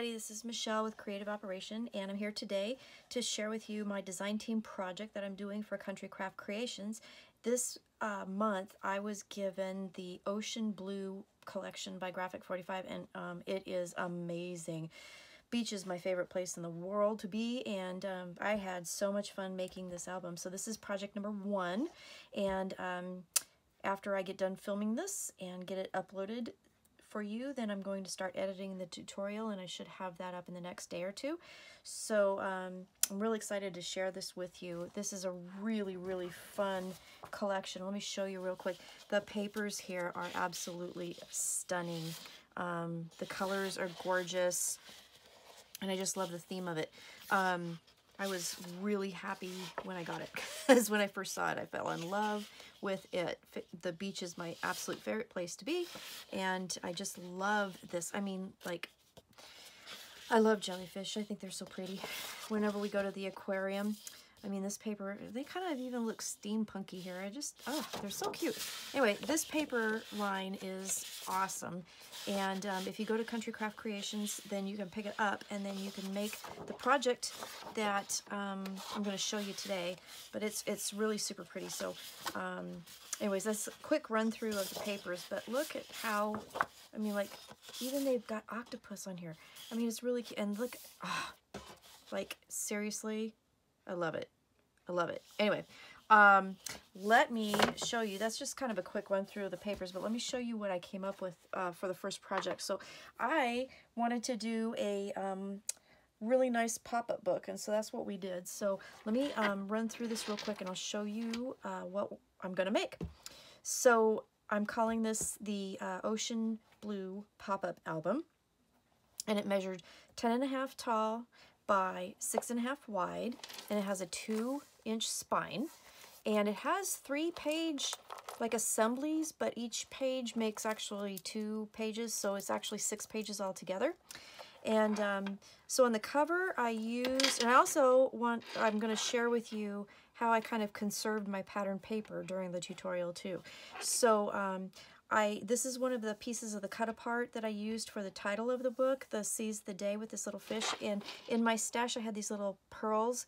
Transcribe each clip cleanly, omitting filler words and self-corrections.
everybody, this is Michelle with Creative Operation, and I'm here today to share with you my design team project that I'm doing for Country Craft Creations. This month I was given the Ocean Blue collection by Graphic 45, and it is amazing. Beach is my favorite place in the world to be, and I had so much fun making this album. So this is project number 1, and after I get done filming this and get it uploaded for you, then I'm going to start editing the tutorial, and I should have that up in the next day or two. So I'm really excited to share this with you. This is a really, really fun collection. Let me show you real quick. The papers here are absolutely stunning. The colors are gorgeous, and I just love the theme of it. I was really happy when I got it, because when I first saw it, I fell in love with it. The beach is my absolute favorite place to be, and I just love this. I mean, like, I love jellyfish. I think they're so pretty. Whenever we go to the aquarium, I mean, this paper, they kind of even look steampunky here. Oh, they're so cute. Anyway, this paper line is awesome. And if you go to Country Craft Creations, then you can pick it up, and then you can make the project that I'm going to show you today. But it's really super pretty. So anyways, that's a quick run through of the papers. But look at how, I mean, like, even they've got octopus on here. I mean, it's really cute. And look, like, seriously, I love it. I love it. Anyway, let me show you. That's just kind of a quick run through of the papers, but let me show you what I came up with for the first project. So I wanted to do a really nice pop-up book, and so that's what we did. So let me run through this real quick, and I'll show you what I'm going to make. So I'm calling this the Ocean Blue pop-up album, and it measured 10.5 tall by 6.5 wide, and it has a 2-inch spine, and it has 3-page like assemblies, but each page makes actually 2 pages, so it's actually 6 pages altogether. And so on the cover I used, and I'm going to share with you how I kind of conserved my pattern paper during the tutorial too. So this is one of the pieces of the cut apart that I used for the title of the book, The Seize the Day with this little fish. And in my stash I had these little pearls,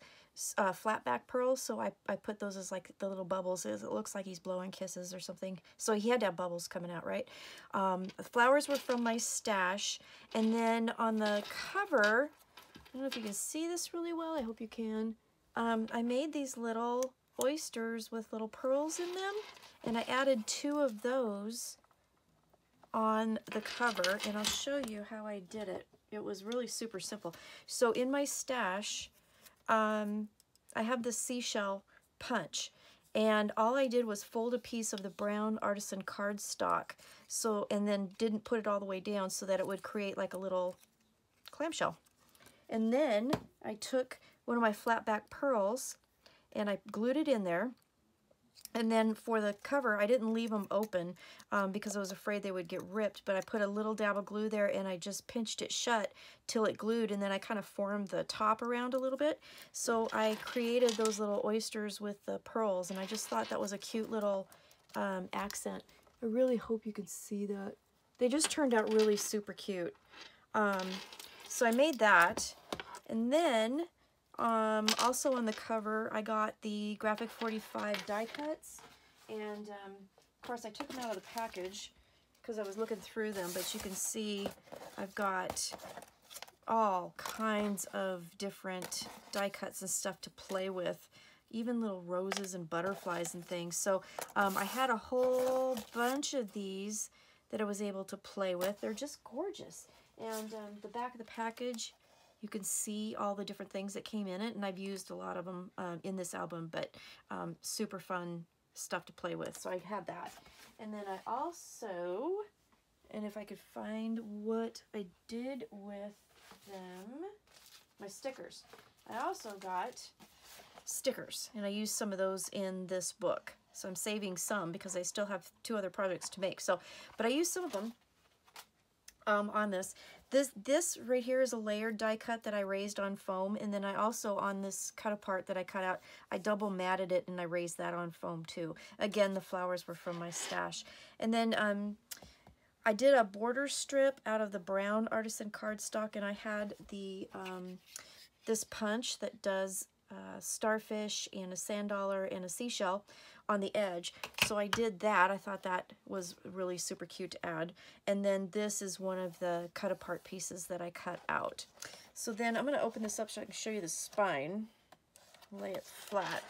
flat back pearls, so I put those as like the little bubbles. It looks like he's blowing kisses or something. So he had to have bubbles coming out, right? The flowers were from my stash. And then on the cover, I don't know if you can see this really well, I hope you can. I made these little oysters with little pearls in them, and I added 2 of those on the cover, and I'll show you how I did it. It was really super simple. So in my stash, I have this seashell punch, and all I did was fold a piece of the brown Artisan Cardstock, and then didn't put it all the way down so that it would create like a little clamshell. And then I took one of my flat back pearls and I glued it in there. And then for the cover, I didn't leave them open because I was afraid they would get ripped, but I put a little dab of glue there, and I just pinched it shut till it glued, and then I kind of formed the top around a little bit. So I created those little oysters with the pearls, and I just thought that was a cute little accent. I really hope you can see that. They just turned out really super cute. So I made that, and then also on the cover, I got the Graphic 45 die cuts, and of course I took them out of the package because I was looking through them, but you can see I've got all kinds of different die cuts and stuff to play with, even little roses and butterflies and things. So I had a whole bunch of these that I was able to play with. They're just gorgeous. And the back of the package, you can see all the different things that came in it, and I've used a lot of them in this album, but super fun stuff to play with. So I had that. And then I also, and if I could find what I did with them, my stickers. I also got stickers, and I used some of those in this book. So I'm saving some because I still have 2 other projects to make. So, but I used some of them on this. This right here is a layered die cut that I raised on foam, and then I also, on this cut apart that I cut out, I double matted it and I raised that on foam too. Again, the flowers were from my stash. And then I did a border strip out of the brown Artisan Cardstock, and I had the this punch that does starfish and a sand dollar and a seashell on the edge. So I did that. I thought that was really super cute to add. And then this is one of the cut apart pieces that I cut out. So then I'm going to open this up so I can show you the spine. Lay it flat.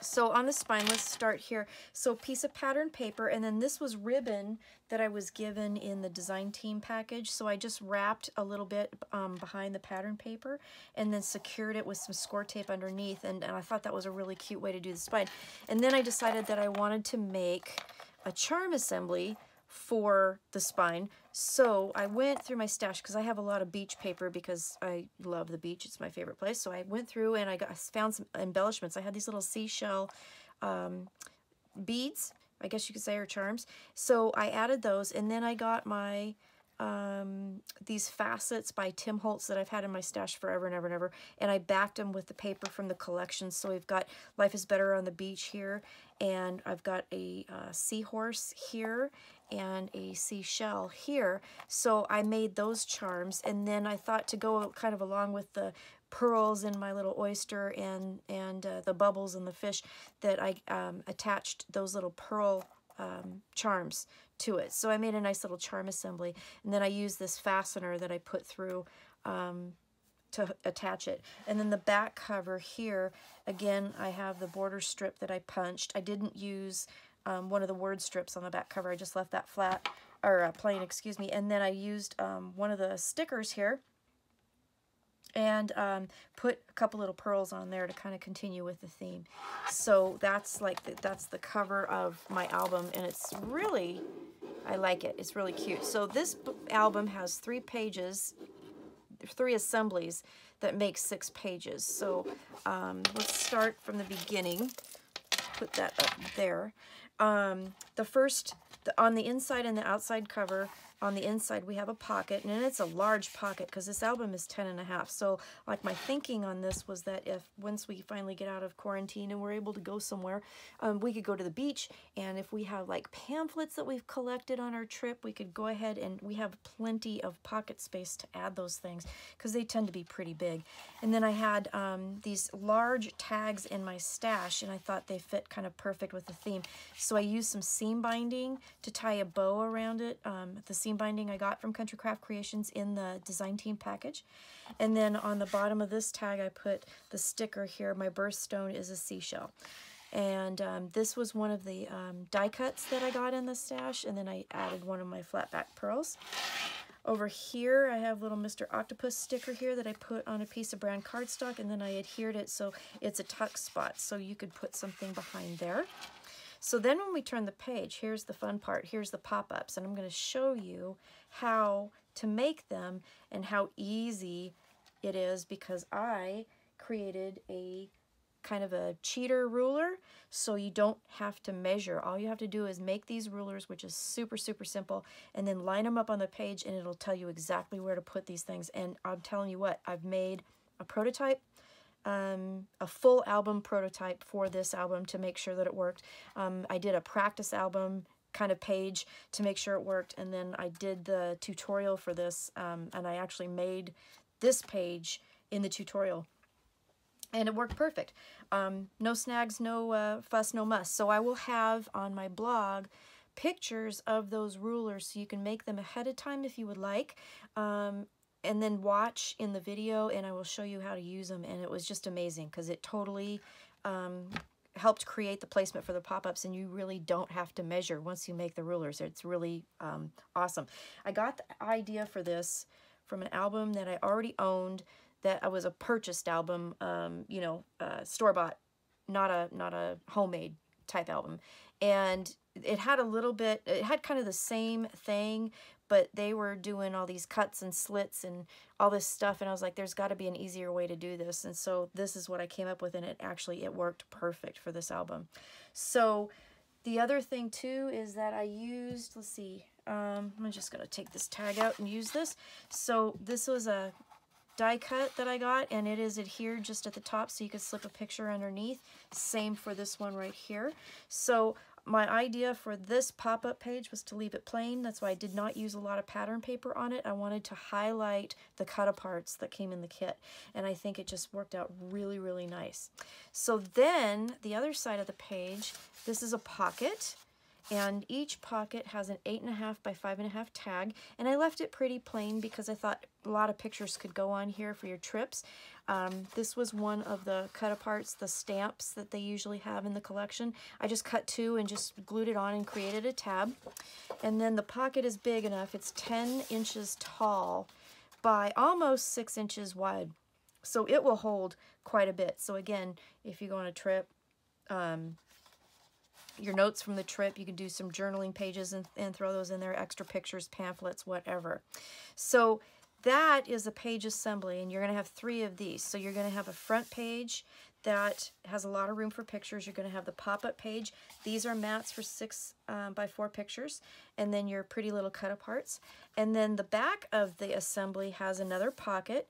So on the spine, let's start here. So piece of pattern paper, and then this was ribbon that I was given in the design team package. So I just wrapped a little bit behind the pattern paper and then secured it with some score tape underneath. And I thought that was a really cute way to do the spine. And then I decided that I wanted to make a charm assembly for the spine. So I went through my stash because I have a lot of beach paper because I love the beach. It's my favorite place. So I went through and I found some embellishments. I had these little seashell beads, I guess you could say, or charms. So I added those, and then I got my these facets by Tim Holtz that I've had in my stash forever and ever and ever, and I backed them with the paper from the collection. So we've got Life is Better on the Beach here, and I've got a seahorse here and a seashell here. So I made those charms, and then I thought to go kind of along with the pearls in my little oyster and the bubbles and the fish, that I attached those little pearl charms to it. So I made a nice little charm assembly, and then I used this fastener that I put through to attach it. And then the back cover here, again, I have the border strip that I punched. I didn't use one of the word strips on the back cover. I just left that flat, or plain, excuse me. And then I used one of the stickers here and put a couple little pearls on there to kind of continue with the theme. So that's like that's the cover of my album, and it's really, I like it. It's really cute. So this album has 3 pages, 3 assemblies that make 6 pages. So let's start from the beginning. Put that up there. The first, on the inside and the outside cover, on the inside we have a pocket, and it's a large pocket because this album is 10.5. So like my thinking on this was that if once we finally get out of quarantine and we're able to go somewhere, we could go to the beach, and if we have like pamphlets that we've collected on our trip, we could go ahead, and we have plenty of pocket space to add those things because they tend to be pretty big. And then I had these large tags in my stash, and I thought they fit kind of perfect with the theme. So I used some seam binding to tie a bow around it. The seam binding I got from Country Craft Creations in the design team package. And then on the bottom of this tag I put the sticker here. My birthstone is a seashell. And this was one of the die cuts that I got in the stash, and then I added one of my flat back pearls. Over here I have little Mr. Octopus sticker here that I put on a piece of brown cardstock, and then I adhered it so it's a tuck spot, so you could put something behind there. So then when we turn the page, here's the fun part. Here's the pop-ups, and I'm going to show you how to make them and how easy it is, because I created a kind of a cheater ruler, so you don't have to measure. All you have to do is make these rulers, which is super, super simple, and then line them up on the page, and it'll tell you exactly where to put these things. And I'm telling you what, I've made a prototype, a full album prototype for this album to make sure that it worked. I did a practice album kind of page to make sure it worked, and then I did the tutorial for this, and I actually made this page in the tutorial, and it worked perfect. No snags, no fuss, no muss. So I will have on my blog pictures of those rulers so you can make them ahead of time if you would like. And then watch in the video, and I will show you how to use them. And it was just amazing because it totally helped create the placement for the pop-ups, and you really don't have to measure once you make the rulers. It's really awesome. I got the idea for this from an album that I already owned, that was a purchased album, you know, store-bought, not a homemade type album. And it had a little bit, it had kind of the same thing, but they were doing all these cuts and slits and all this stuff, and I was like, there's got to be an easier way to do this. And so this is what I came up with, and it worked perfect for this album. So the other thing too is that I used, let's see, I'm just going to take this tag out and use this. So this was a die cut that I got, and it is adhered just at the top so you could slip a picture underneath. Same for this one right here. So My idea for this pop-up page was to leave it plain. That's why I did not use a lot of pattern paper on it. I wanted to highlight the cut-aparts that came in the kit, and I think it just worked out really, really nice. So then, the other side of the page, this is a pocket, and each pocket has an 8.5 by 5.5 tag, and I left it pretty plain because I thought a lot of pictures could go on here for your trips. This was one of the cut-aparts, the stamps that they usually have in the collection. I just cut 2 and just glued it on and created a tab. And then the pocket is big enough. It's 10 inches tall by almost 6 inches wide. So it will hold quite a bit. So again, if you go on a trip, your notes from the trip, you can do some journaling pages and throw those in there, extra pictures, pamphlets, whatever. So that is a page assembly, and you're going to have 3 of these. So you're going to have a front page that has a lot of room for pictures. You're going to have the pop-up page. These are mats for 6 by 4 pictures, and then your pretty little cut-aparts. And then the back of the assembly has another pocket,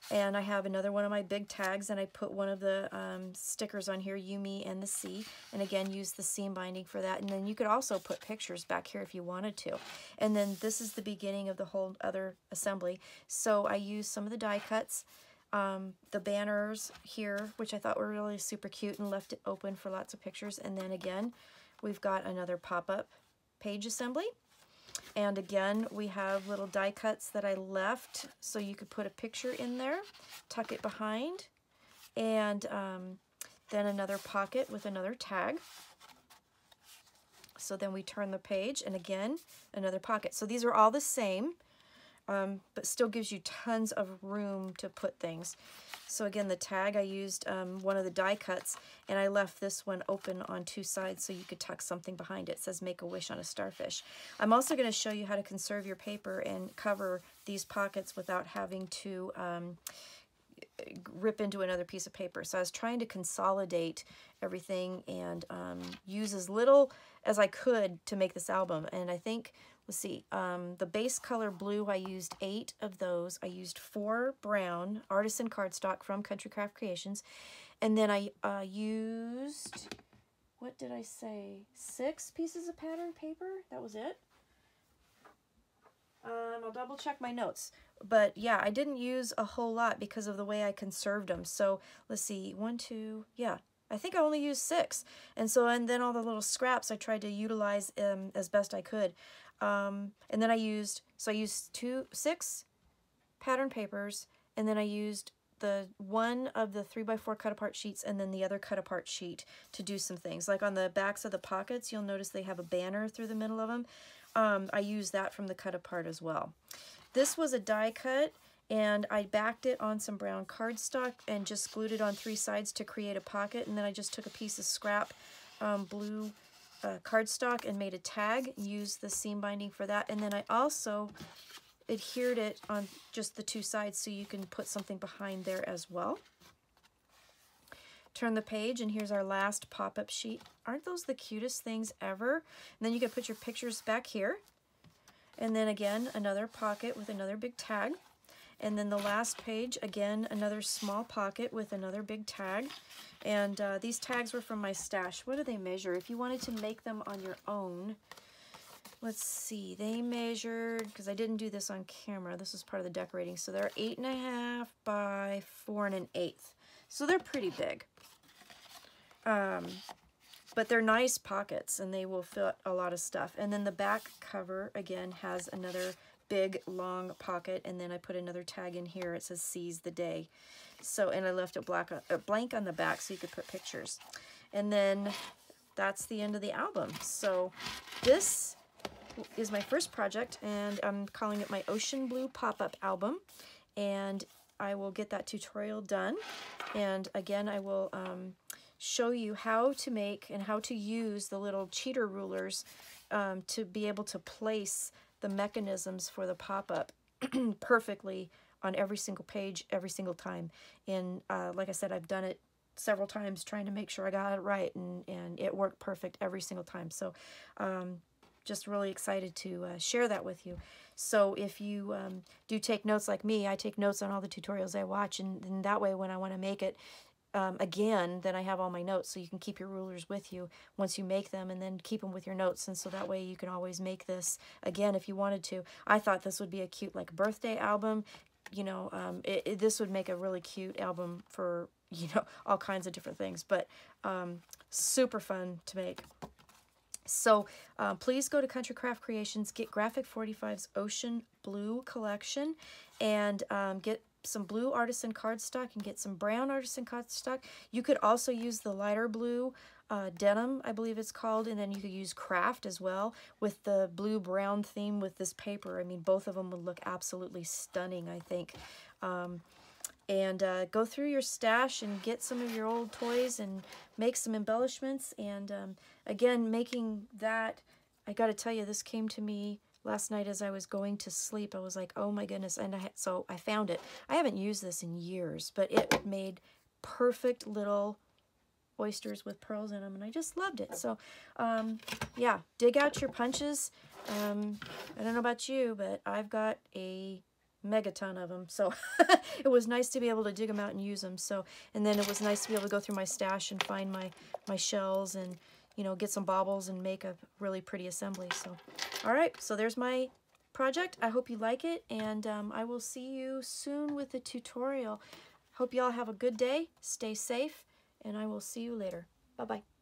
and I have another one of my big tags, and I put one of the stickers on here, You, Me, and the Sea, and again use the seam binding for that. And then you could also put pictures back here if you wanted to. And then this is the beginning of the whole other assembly. So I used some of the die cuts, the banners here, which I thought were really super cute, and left it open for lots of pictures. And then again, we've got another pop-up page assembly. And again, we have little die cuts that I left so you could put a picture in there, tuck it behind, and then another pocket with another tag. So then we turn the page, and again, another pocket. So these are all the same, but still gives you tons of room to put things. So again, the tag, I used one of the die cuts, and I left this one open on 2 sides so you could tuck something behind it. It says Make a Wish on a Starfish. I'm also going to show you how to conserve your paper and cover these pockets without having to rip into another piece of paper. So I was trying to consolidate everything and use as little as I could to make this album. And I think, let's see, the base color blue, I used 8 of those. I used 4 brown Artisan Cardstock from Country Craft Creations. And then I used, what did I say, 6 pieces of pattern paper? That was it. I'll double check my notes. But yeah, I didn't use a whole lot because of the way I conserved them. So let's see, 1, 2, yeah. I think I only used 6. And then all the little scraps I tried to utilize as best I could. And then I used 6 pattern papers, and then I used the one of the 3x4 cut-apart sheets and then the other cut-apart sheet to do some things. Like on the backs of the pockets, you'll notice they have a banner through the middle of them. I used that from the cut-apart as well. This was a die cut, and I backed it on some brown cardstock and just glued it on 3 sides to create a pocket, and then I just took a piece of scrap blue cardstock and made a tag, used the seam binding for that, and then I also adhered it on just the 2 sides so you can put something behind there as well. Turn the page, and here's our last pop-up sheet. Aren't those the cutest things ever? And then you can put your pictures back here, and then again another pocket with another big tag, and then the last page, again another small pocket with another big tag. And these tags were from my stash. What do they measure? If you wanted to make them on your own, let's see, they measured, because I didn't do this on camera, this is part of the decorating, so they're 8.5 by 4 1/8. So they're pretty big. But they're nice pockets, and they will fit a lot of stuff. And then the back cover, again, has another big, long pocket, and then I put another tag in here. It says Seize the Day. So, and I left a blank on the back so you could put pictures. And then that's the end of the album. So this is my first project, and I'm calling it my Ocean Blue Pop-Up Album. And I will get that tutorial done. And again, I will show you how to make and how to use the little cheater rulers to be able to place the mechanisms for the pop-up perfectly on every single page, every single time. And like I said, I've done it several times trying to make sure I got it right, and it worked perfect every single time. So just really excited to share that with you. So if you do take notes like me, I take notes on all the tutorials I watch, and that way when I want to make it, again, then I have all my notes, so you can keep your rulers with you once you make them, and then keep them with your notes, and so that way you can always make this again if you wanted to. I thought this would be a cute like birthday album. You know, this would make a really cute album for, you know, all kinds of different things, but super fun to make. So please go to Country Craft Creations, get Graphic 45's Ocean Blue collection, and get some blue Artisan cardstock and get some brown Artisan cardstock. You could also use the lighter blue denim, I believe it's called, and then you could use craft as well with the blue-brown theme with this paper. I mean, both of them would look absolutely stunning, I think. And go through your stash and get some of your old toys and make some embellishments. And again, making that, I got to tell you, this came to me last night as I was going to sleep. I was like, oh my goodness. And so I found it. I haven't used this in years, but it made perfect little oysters with pearls in them, and I just loved it. So yeah, dig out your punches. I don't know about you, but I've got a megaton of them, so it was nice to be able to dig them out and use them. So, and then it was nice to be able to go through my stash and find my shells and, you know, get some baubles and make a really pretty assembly. So all right, so there's my project. I hope you like it, and I will see you soon with the tutorial. Hope you all have a good day, stay safe, and I will see you later. Bye-bye.